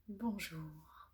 Bonjour.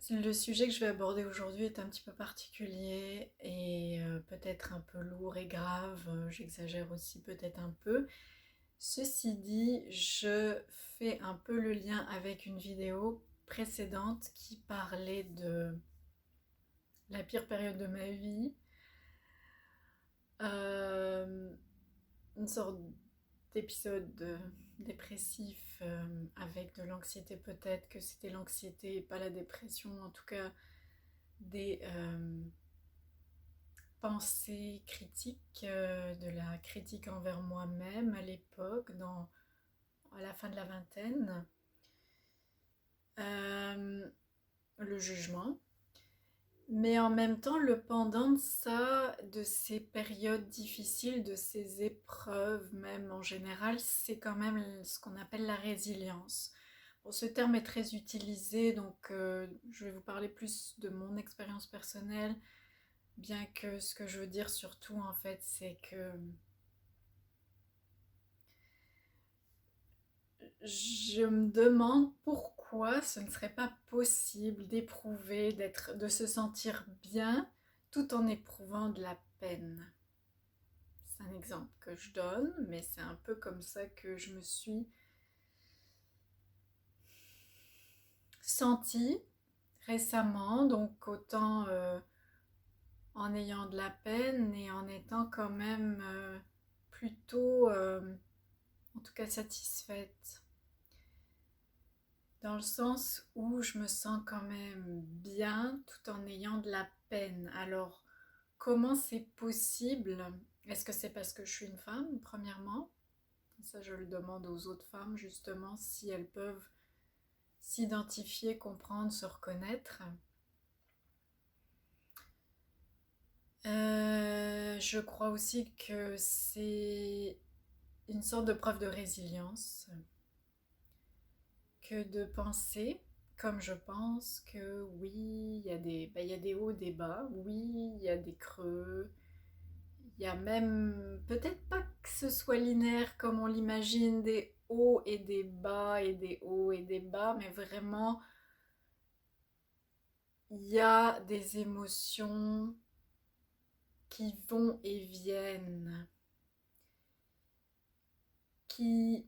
Le sujet que je vais aborder aujourd'hui est un petit peu particulier et peut-être un peu lourd et grave. J'exagère aussi peut-être un peu. Ceci dit, je fais un peu le lien avec une vidéo précédente qui parlait de la pire période de ma vie. Euh, une sorte d'épisode dépressif avec de l'anxiété, peut-être que c'était l'anxiété et pas la dépression, en tout cas des pensées critiques, de la critique envers moi-même à l'époque, à la fin de la vingtaine, euh, le jugement. Mais en même temps, le pendant de ça, de ces périodes difficiles, de ces épreuves même en général, c'est quand même ce qu'on appelle la résilience. Bon, ce terme est très utilisé, donc je vais vous parler plus de mon expérience personnelle, bien que ce que je veux dire surtout en fait, c'est que je me demande pourquoi ce ne serait pas possible d'éprouver, de se sentir bien tout en éprouvant de la peine. C'est un exemple que je donne, mais c'est un peu comme ça que je me suis sentie récemment, donc autant en ayant de la peine et en étant quand même plutôt, en tout cas satisfaite, dans le sens où je me sens quand même bien tout en ayant de la peine. Alors, comment c'est possible? Est-ce que c'est parce que je suis une femme, premièrement? Ça, je le demande aux autres femmes, justement, si elles peuvent s'identifier, comprendre, se reconnaître. Je crois aussi que c'est une sorte de preuve de résilience que de penser, comme je pense, que oui, il y a des hauts, des bas, oui, il y a des creux, il y a même, peut-être pas que ce soit linéaire comme on l'imagine, des hauts et des bas et des hauts et des bas, mais vraiment, il y a des émotions qui vont et viennent, qui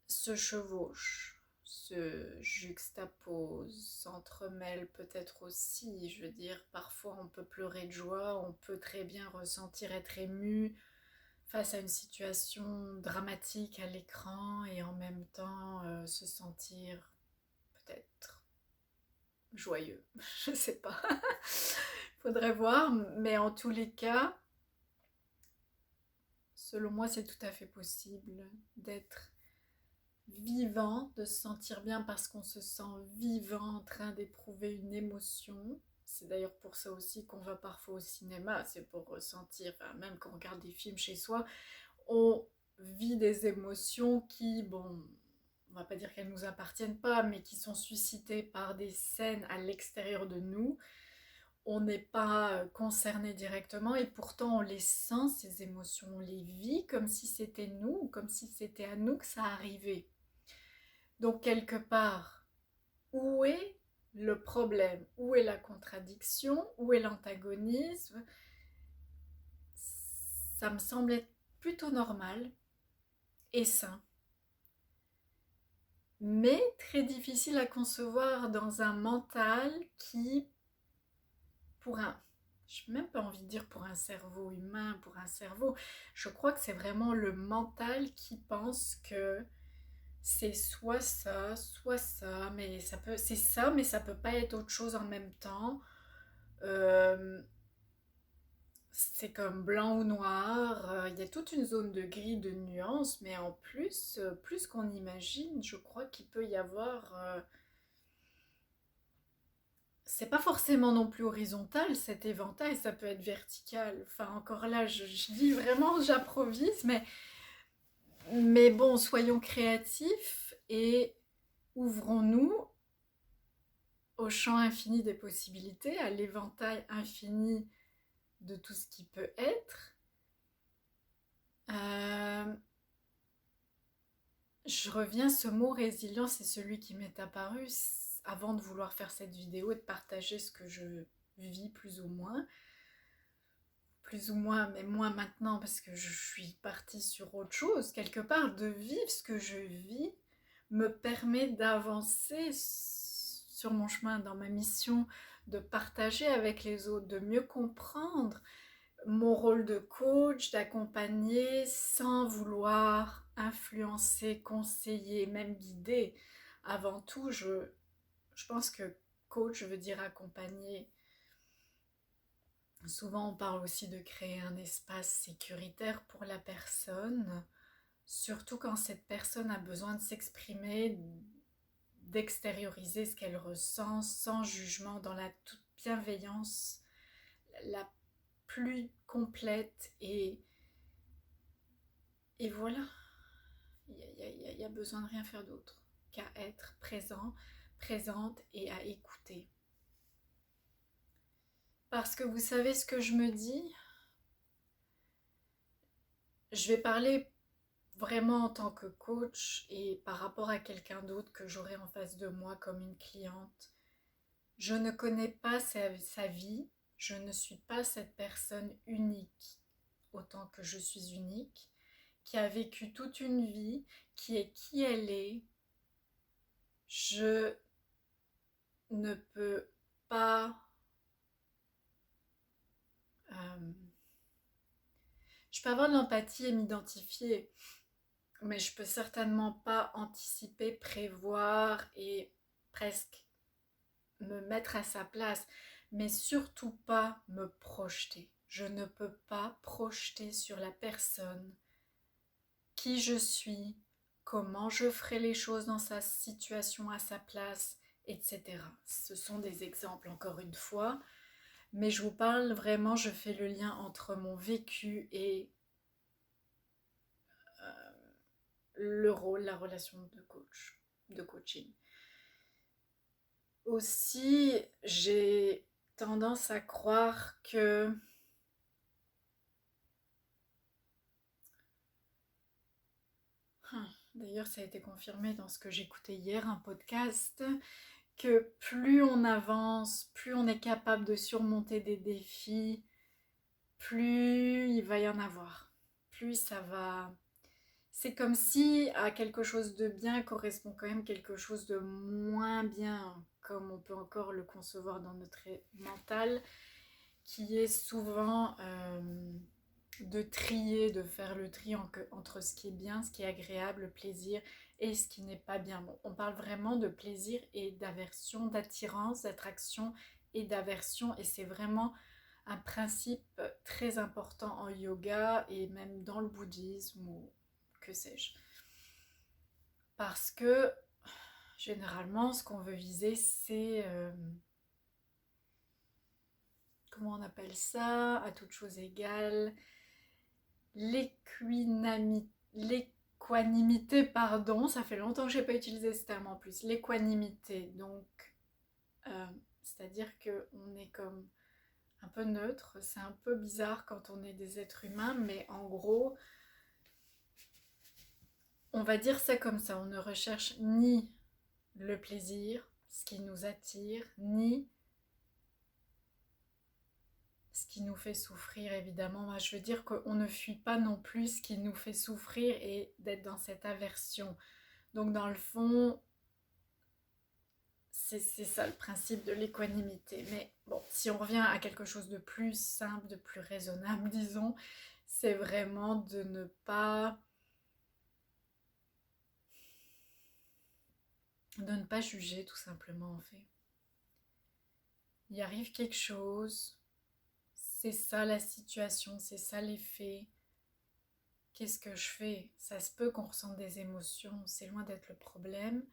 se chevauchent, se juxtaposent, s'entremêlent peut-être aussi. Je veux dire, parfois on peut pleurer de joie, on peut très bien ressentir être ému face à une situation dramatique à l'écran et en même temps se sentir peut-être joyeux. Je sais pas. Faudrait voir, mais en tous les cas, selon moi, c'est tout à fait possible d'être vivant, de se sentir bien parce qu'on se sent vivant en train d'éprouver une émotion. C'est d'ailleurs pour ça aussi qu'on va parfois au cinéma, c'est pour ressentir, enfin, même quand on regarde des films chez soi, on vit des émotions qui, bon, on va pas dire qu'elles nous appartiennent pas, mais qui sont suscitées par des scènes à l'extérieur de nous. On n'est pas concerné directement et pourtant on les sent, ces émotions, on les vit comme si c'était nous, comme si c'était à nous que ça arrivait. Donc quelque part, où est le problème? Où est la contradiction? Où est l'antagonisme? Ça me semble être plutôt normal et sain, mais très difficile à concevoir dans un mental qui, pour un... Je n'ai même pas envie de dire pour un cerveau humain, pour un cerveau. Je crois que c'est vraiment le mental qui pense que c'est soit ça, mais ça peut, c'est ça, mais ça peut pas être autre chose en même temps. Euh, c'est comme blanc ou noir. Il y a toute une zone de gris, de nuances, mais en plus, plus qu'on imagine, je crois qu'il peut y avoir. C'est pas forcément non plus horizontal cet éventail, ça peut être vertical. Enfin, encore là, je dis vraiment, j'improvise, mais bon, soyons créatifs et ouvrons-nous au champ infini des possibilités, à l'éventail infini de tout ce qui peut être. Euh, je reviens, ce mot résilience, c'est celui qui m'est apparu avant de vouloir faire cette vidéo et de partager ce que je vis plus ou moins, mais moins maintenant parce que je suis partie sur autre chose. Quelque part, de vivre ce que je vis me permet d'avancer sur mon chemin, dans ma mission, de partager avec les autres, de mieux comprendre mon rôle de coach, d'accompagner sans vouloir influencer, conseiller, même guider. Avant tout, je pense que coach veut dire accompagner. Souvent, on parle aussi de créer un espace sécuritaire pour la personne, surtout quand cette personne a besoin de s'exprimer, d'extérioriser ce qu'elle ressent sans jugement, dans la toute bienveillance la plus complète et voilà, il y a besoin de rien faire d'autre qu'à être présent, présente et à écouter. Parce que vous savez ce que je me dis, je vais parler vraiment en tant que coach et par rapport à quelqu'un d'autre que j'aurai en face de moi comme une cliente. Je ne connais pas sa vie, je ne suis pas cette personne unique autant que je suis unique, qui a vécu toute une vie, qui est qui elle est. Je ne peux pas... je peux avoir de l'empathie et m'identifier, mais je peux certainement pas anticiper, prévoir et presque me mettre à sa place, mais surtout pas me projeter. Je ne peux pas projeter sur la personne qui je suis, comment je ferai les choses dans sa situation, à sa place, etc. Ce sont des exemples, encore une fois, mais je vous parle vraiment, je fais le lien entre mon vécu et le rôle, la relation de coach, de coaching. Aussi, j'ai tendance à croire que d'ailleurs, ça a été confirmé dans ce que j'écoutais hier, un podcast, que plus on avance, plus on est capable de surmonter des défis, plus il va y en avoir. Plus ça va... C'est comme si à quelque chose de bien correspond quand même quelque chose de moins bien, comme on peut encore le concevoir dans notre mental, qui est souvent de trier, de faire le tri entre ce qui est bien, ce qui est agréable, le plaisir, et ce qui n'est pas bien. Bon, on parle vraiment de plaisir et d'aversion, d'attirance, d'attraction et d'aversion, et c'est vraiment un principe très important en yoga et même dans le bouddhisme ou que sais-je. Parce que généralement, ce qu'on veut viser, c'est... comment on appelle ça? À toute chose égale. L'équanimité, pardon, ça fait longtemps que je n'ai pas utilisé ce terme en plus. L'équanimité, donc, c'est-à-dire qu'on est comme un peu neutre. C'est un peu bizarre quand on est des êtres humains, mais en gros, on va dire ça comme ça. On ne recherche ni le plaisir, ce qui nous attire, ni ce qui nous fait souffrir, évidemment. Moi, je veux dire qu'on ne fuit pas non plus ce qui nous fait souffrir et d'être dans cette aversion. Donc, dans le fond, c'est ça le principe de l'équanimité. Mais bon, si on revient à quelque chose de plus simple, de plus raisonnable, disons, c'est vraiment de ne pas juger, tout simplement, en fait. Il arrive quelque chose, c'est ça la situation, c'est ça les faits. Qu'est-ce que je fais? Ça se peut qu'on ressente des émotions, c'est loin d'être le problème.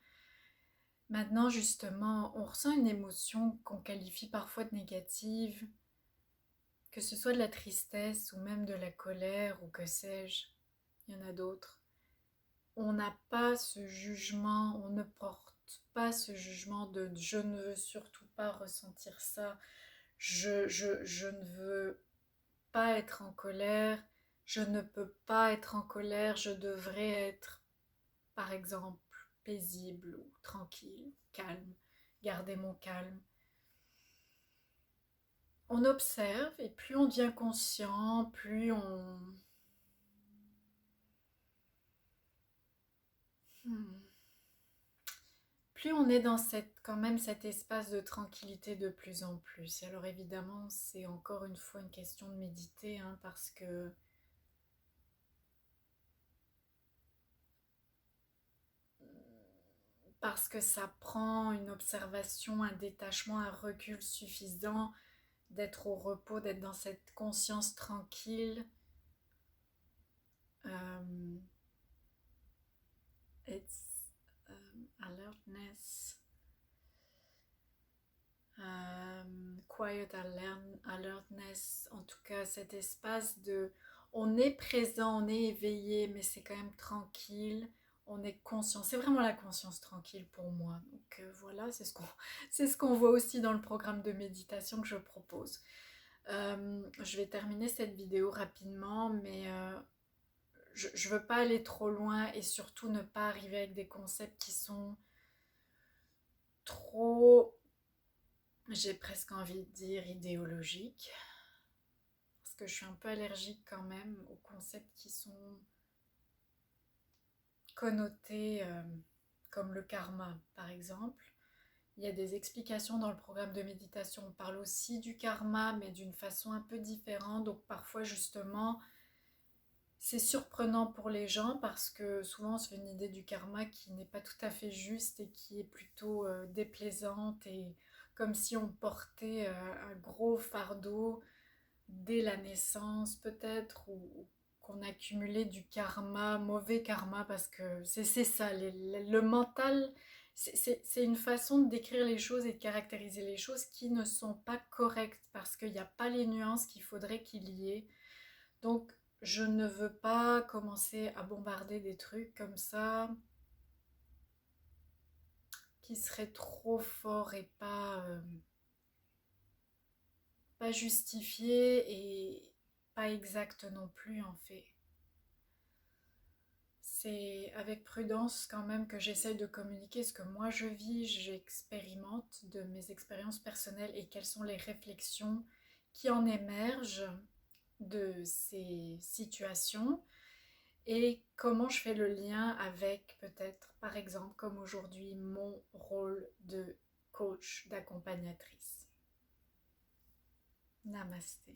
Maintenant, justement, on ressent une émotion qu'on qualifie parfois de négative, que ce soit de la tristesse ou même de la colère ou que sais-je, il y en a d'autres. On n'a pas ce jugement, on ne porte pas ce jugement de je ne veux surtout pas ressentir ça, je ne veux pas être en colère, je ne peux pas être en colère, je devrais être par exemple paisible ou tranquille, calme, garder mon calme. On observe et plus on devient conscient, plus on est dans quand même cet espace de tranquillité de plus en plus. Et alors évidemment, c'est encore une fois une question de méditer, hein, parce que ça prend une observation, un détachement, un recul suffisant d'être au repos, d'être dans cette conscience tranquille. It's alertness, quiet alertness, en tout cas cet espace de on est présent, on est éveillé, mais c'est quand même tranquille, on est conscient, c'est vraiment la conscience tranquille pour moi. Donc voilà, c'est ce qu'on voit aussi dans le programme de méditation que je propose. Je vais terminer cette vidéo rapidement, mais je veux pas aller trop loin et surtout ne pas arriver avec des concepts qui sont trop, j'ai presque envie de dire, idéologiques. Parce que je suis un peu allergique quand même aux concepts qui sont connotés comme le karma, par exemple. Il y a des explications dans le programme de méditation. On parle aussi du karma, mais d'une façon un peu différente. Donc parfois, justement, c'est surprenant pour les gens parce que souvent on se fait une idée du karma qui n'est pas tout à fait juste et qui est plutôt déplaisante et comme si on portait un gros fardeau dès la naissance peut-être ou qu'on accumulait du karma, mauvais karma parce que c'est ça, le mental, c'est une façon de décrire les choses et de caractériser les choses qui ne sont pas correctes parce qu'il n'y a pas les nuances qu'il faudrait qu'il y ait. Donc je ne veux pas commencer à bombarder des trucs comme ça qui seraient trop forts et pas justifiés et pas exacts non plus en fait. C'est avec prudence quand même que j'essaye de communiquer ce que moi je vis, j'expérimente de mes expériences personnelles et quelles sont les réflexions qui en émergent de ces situations et comment je fais le lien avec peut-être par exemple comme aujourd'hui mon rôle de coach, d'accompagnatrice. Namasté.